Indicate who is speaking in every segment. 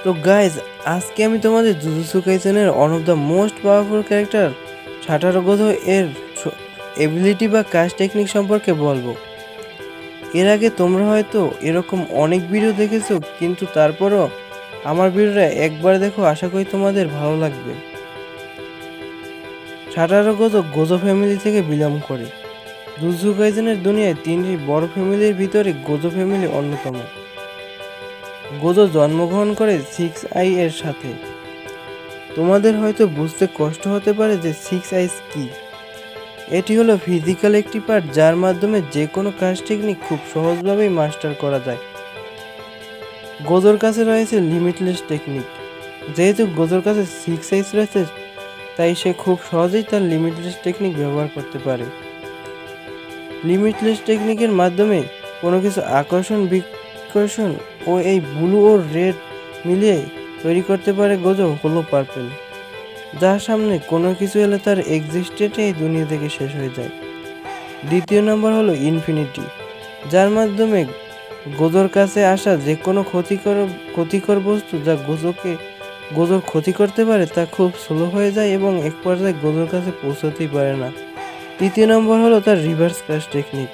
Speaker 1: তো গাইজ, আজকে আমি তোমাদের জুজুৎসু কাইসেনের one of the most powerful character Satoru Gojo এর এবিলিটি বা কাজ টেকনিক সম্পর্কে বলবো। এর আগে তোমরা হয়তো এরকম অনেক ভিডিও দেখেছো, কিন্তু তারপরও আমার ভিডিওটা একবার দেখো, আশা করি তোমাদের ভালো লাগবে। সাটারো গোজো গোজো ফ্যামিলি থেকে বিলং করে। জুজুৎসু কাইসেনের দুনিয়ায় তিনটি বড় ফ্যামিলির ভিতরে গোজো ফ্যামিলি অন্যতম। গোজো জন্মগ্রহণ করে 6 আই এর সাথে। তোমাদের হয়তো বুঝতে কষ্ট হতে পারে যে 6 আইস কি। এটি হলো ফিজিক্যাল একটি পার্ট যার মাধ্যমে যে কোনো কাজ টেকনিক খুব সহজভাবেই মাস্টার করা যায়। গোজোর কাছে রয়েছে লিমিটলেস টেকনিক। যেহেতু গোজোর কাছে 6 আইস রয়েছে, তাই সে খুব সহজেই তার লিমিটলেস টেকনিক ব্যবহার করতে পারে। লিমিটলেস টেকনিকের মাধ্যমে কোনো কিছু আকর্ষণ বিকর্ষণ ও এই ব্লু ও রেড মিলিয়ে তৈরি করতে পারে গোজো হলো পার্পেল, যার সামনে কোনো কিছু এলে তার এক্সিস্টেন্টে এই দুনিয়া থেকে শেষ হয়ে যায়। দ্বিতীয় নম্বর হলো ইনফিনিটি, যার মাধ্যমে গোজোর কাছে আসা যে কোনো ক্ষতিকর বস্তু যা গোজোর ক্ষতি করতে পারে তা খুব স্লো হয়ে যায় এবং এক পর্যায়ে গোজোর কাছে পৌঁছতেই পারে না। তৃতীয় নম্বর হলো তার রিভার্স কাজ টেকনিক,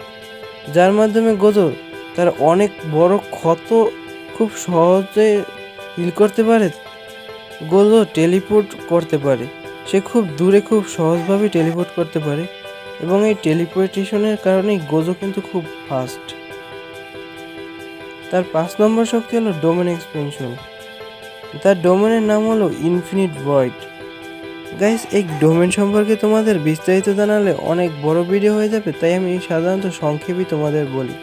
Speaker 1: যার মাধ্যমে গোজো তার অনেক বড় ক্ষত খুব সহজে হিল করতে পারে। গোজো টেলিপোর্ট করতে পারে। সে খুব দূরে খুব সহজভাবে টেলিপোর্ট করতে পারে এবং এই টেলিপোর্টেশনের কারণেই গোজো কিন্তু খুব ফাস্ট। তার 5 নম্বর শক্তি হলো ডোমেন এক্সপেনশন। তার ডোমেনের নাম হলো ইনফিনিট ভয়েড। গাইস, এই ডোমেন সম্পর্কে তোমাদের বিস্তারিত জানালে অনেক বড় ভিডিও হয়ে যাবে, তাই আমি সাধারণত সংক্ষেপেই তোমাদের বলি।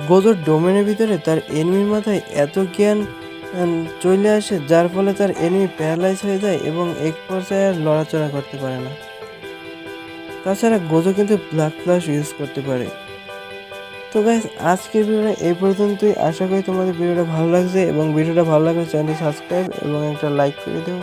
Speaker 1: গোজোর ডোমেনের ভিতরে তার এনিমির মাথায় এত জ্ঞান চলে আসে, যার ফলে তার এনিমি প্যারালাইজ হয়ে যায় এবং এক পর্যায়ে আর লড়াচড়া করতে পারে না। তাছাড়া গোজো কিন্তু ব্লাড ফ্লাশ ইউজ করতে পারে। তো গাইস, আজকের ভিডিওটা এই পর্যন্তই। আশা করি তোমাদের ভিডিওটা ভালো লাগছে এবং ভিডিওটা ভালো লাগলে চ্যানেলটি সাবস্ক্রাইব এবং একটা লাইক করে দেবো।